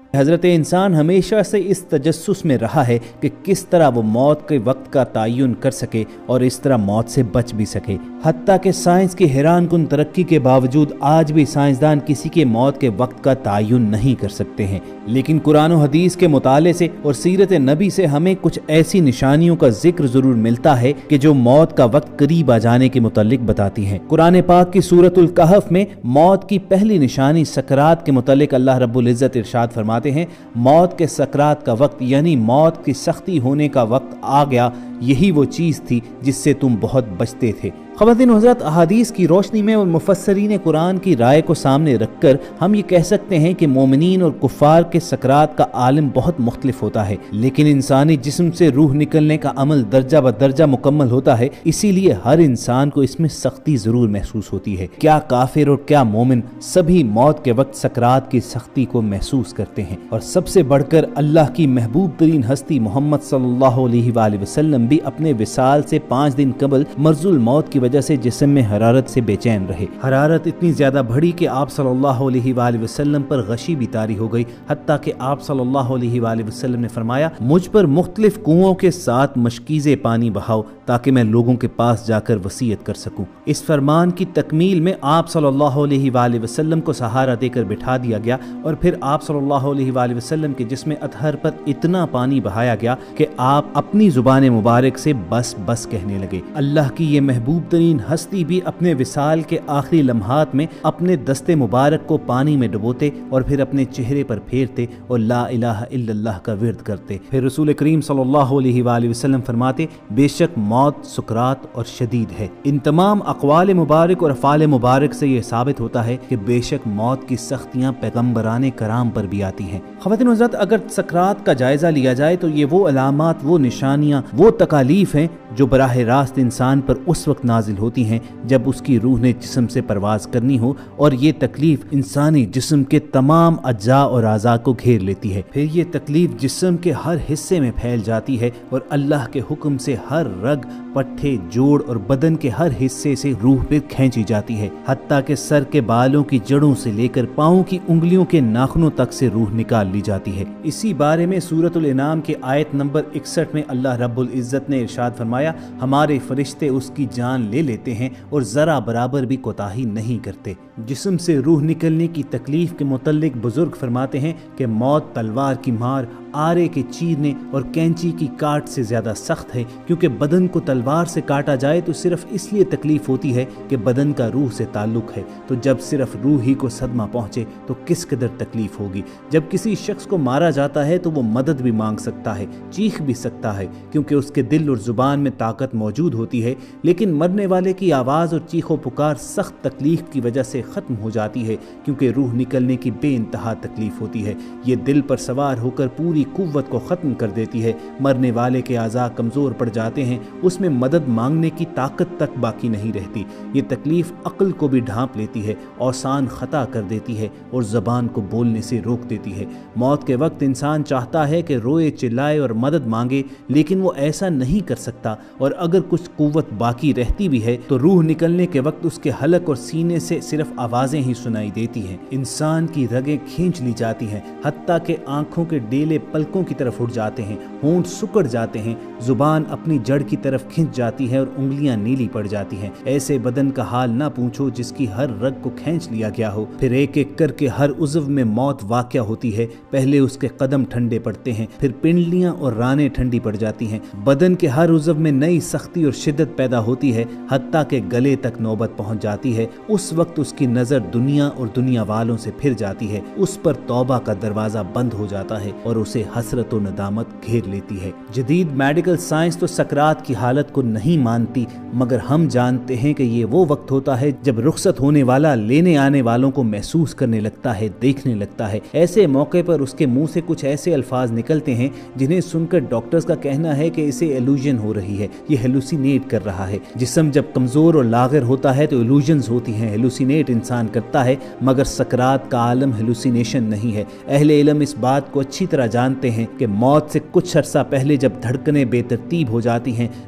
حضرت انسان ہمیشہ سے اس تجسس میں رہا ہے کہ کس طرح وہ موت کے وقت کا تعین کر سکے اور اس طرح موت سے بچ بھی سکے۔ حتیٰ کہ سائنس کی حیران کن ترقی کے باوجود آج بھی سائنسدان کسی کے موت کے وقت کا تعین نہیں کر سکتے ہیں، لیکن قرآن و حدیث کے مطالعے سے اور سیرت نبی سے ہمیں کچھ ایسی نشانیوں کا ذکر ضرور ملتا ہے کہ جو موت کا وقت قریب آ جانے کے متعلق بتاتی ہیں۔ قرآن پاک کی سورۃ الکہف میں موت کی پہلی نشانی سکرات کے متعلق اللہ رب العزت ارشاد فرماتے ہیں، موت کے سکرات کا وقت یعنی موت کی سختی ہونے کا وقت آ گیا، یہی وہ چیز تھی جس سے تم بہت بچتے تھے۔ خواتین و حضرات، احادیث کی روشنی میں اور مفسرین قرآن کی رائے کو سامنے رکھ کر ہم یہ کہہ سکتے ہیں کہ مومنین اور کفار کے سکرات کا عالم بہت مختلف ہوتا ہے، لیکن انسانی جسم سے روح نکلنے کا عمل درجہ بدرجہ مکمل ہوتا ہے، اسی لیے ہر انسان کو اس میں سختی ضرور محسوس ہوتی ہے۔ کیا کافر اور کیا مومن، سبھی موت کے وقت سکرات کی سختی کو محسوس کرتے ہیں، اور سب سے بڑھ کر اللہ کی محبوب ترین ہستی محمد صلی اللہ علیہ وآلہ وسلم بھی اپنے وصال سے 5 دن قبل مرض الموت کی وجہ سے جسم میں حرارت سے بے چین رہے۔ حرارت اتنی زیادہ بڑھی کہ آپ صلی اللہ علیہ وآلہ وسلم پر غشی بھی طاری ہو گئی، حتیٰ کہ آپ صلی اللہ علیہ وآلہ وسلم نے فرمایا، مجھ پر مختلف کنووں کے ساتھ مشکیزے پانی بہاؤ تاکہ میں لوگوں کے پاس جا کر وصیت کر سکوں۔ اس فرمان کی تکمیل میں آپ صلی اللہ علیہ وآلہ وسلم کو سہارا دے کر بٹھا دیا گیا، اور پھر آپ صلی اللہ علیہ وآلہ وسلم کے جسم اطہر پر اتنا پانی بہایا گیا کہ آپ اپنی زبان مبارک سے بس بس کہنے لگے۔ اللہ کی یہ محبوب ترین ہستی بھی اپنے وصال کے آخری لمحات میں اپنے دست مبارک کو پانی میں ڈبوتے اور پھر اپنے چہرے پر پھیرتے اور لا الہ الا اللہ کا ورد کرتے۔ پھر رسول کریم صلی اللہ علیہ وآلہ وسلم فرماتے، بے شک موت سکرات اور شدید ہے۔ ان تمام اقوال مبارک اور افعال مبارک سے یہ ثابت ہوتا ہے کہ بے شک موت کی سختیاں پیغمبران کرام پر بھی آتی ہیں۔ خواتین و حضرات، اگر سکرات کا جائزہ لیا جائے تو یہ وہ علامات، وہ نشانیاں، وہ تکالیف ہیں جو براہ راست انسان پر اس وقت نازل ہوتی ہیں جب اس کی روح نے جسم سے پرواز کرنی ہو، اور یہ تکلیف انسانی جسم کے تمام اجزاء اور اعضاء کو گھیر لیتی ہے۔ پھر یہ تکلیف جسم کے ہر حصے میں پھیل جاتی ہے اور اللہ کے حکم سے ہر رگ، پٹھے، جوڑ اور بدن کے ہر حصے سے روح پہ کھینچی جاتی ہے، حتیٰ کہ سر کے بالوں کی جڑوں سے لے کر پاؤں کی انگلیوں کے ناخنوں تک سے روح نکال لی جاتی ہے۔ اسی بارے میں سورۃ الانعام کے آیت نمبر 61 میں اللہ رب العزت نے ارشاد فرمایا، ہمارے فرشتے اس کی جان لے لیتے ہیں اور ذرا برابر بھی کوتاہی نہیں کرتے۔ جسم سے روح نکلنے کی تکلیف کے متعلق بزرگ فرماتے ہیں کہ موت تلوار کی مار، آرے کے چیرنے اور کینچی کی کاٹ سے زیادہ سخت ہے، کیونکہ بدن کو تلوار سے کاٹا جائے تو صرف اس لیے تکلیف ہوتی ہے کہ بدن کا روح سے تعلق ہے، تو جب صرف روح ہی کو صدمہ پہنچے تو کس قدر تکلیف ہوگی۔ جب کسی شخص کو مارا جاتا ہے تو وہ مدد بھی مانگ سکتا ہے، چیخ بھی سکتا ہے، کیونکہ اس کے دل اور زبان میں طاقت موجود ہوتی ہے، لیکن مرنے والے کی آواز اور چیخ و پکار سخت تکلیف کی وجہ سے ختم ہو جاتی ہے، کیونکہ روح نکلنے کی بے انتہا تکلیف ہوتی ہے۔ یہ دل پر سوار ہو کر پوری قوت کو ختم کر دیتی ہے۔ مرنے والے کے اعضاء کمزور پڑ جاتے ہیں، اس میں مدد مانگنے کی طاقت تک باقی نہیں رہتی۔ یہ تکلیف عقل کو بھی ڈھانپ لیتی ہے، اوسان خطا کر دیتی ہے اور زبان کو بولنے سے روک دیتی ہے۔ موت کے وقت انسان چاہتا ہے کہ روئے، چلائے اور مدد مانگے، لیکن وہ ایسا نہیں کر سکتا، اور اگر کچھ قوت باقی رہتی بھی ہے تو روح نکلنے کے وقت اس کے حلق اور سینے سے صرف آوازیں ہی سنائی دیتی ہیں۔ انسان کی رگیں کھینچ لی جاتی ہیں، حتیٰ کہ آنکھوں کے ڈیلے پلکوں کی طرف اٹھ جاتے ہیں، ہونٹ سکڑ جاتے ہیں، زبان اپنی جڑ کی طرف کھنچ جاتی ہے اور انگلیاں نیلی پڑ جاتی ہیں۔ ایسے بدن کا حال نہ پوچھو جس کی ہر رگ کو کھینچ لیا گیا ہو۔ پھر ایک ایک کر کے ہر عضو میں موت واقع ہوتی ہے۔ پہلے اس کے قدم ٹھنڈے پڑتے ہیں، پھر پنڈلیاں اور رانیں ٹھنڈی پڑ جاتی ہیں۔ بدن کے ہر عضو میں نئی سختی اور شدت پیدا ہوتی ہے، حتیٰ کہ گلے تک نوبت پہنچ جاتی ہے۔ اس وقت اس کی نظر دنیا اور دنیا والوں سے پھر جاتی ہے، اس پر توبہ کا دروازہ بند ہو جاتا ہے اور اسے حسرت و ندامت گھیر لیتی ہے۔ جدید میڈیکل سائنس تو سکرات کی حالت کو نہیں مانتی، مگر ہم جانتے ہیں کہ یہ وہ وقت ہوتا ہے جب رخصت ہونے والا لینے آنے والوں کو محسوس کرنے لگتا ہے، دیکھنے لگتا ہے۔ ایسے موقع پر اس کے منہ سے کچھ ایسے الفاظ نکلتے ہیں جنہیں سن کر ڈاکٹرز کا کہنا ہے کہ اسے ایلوژن ہو رہی ہے، یہ ہیلوسینیٹ کر رہا ہے۔ جسم جب کمزور اور لاغر ہوتا ہے تو ایلوژنز ہوتی ہیں، ہیلوسینیٹ انسان کرتا ہے، مگر سکرات کا عالم ہیلوسینیشن نہیں ہے۔ اہل علم اس بات کو اچھی طرح جانتے ہیں کہ موت سے کچھ عرصہ پہلے جب دھڑکنیں بے ترتیب ہو جاتی ہیں،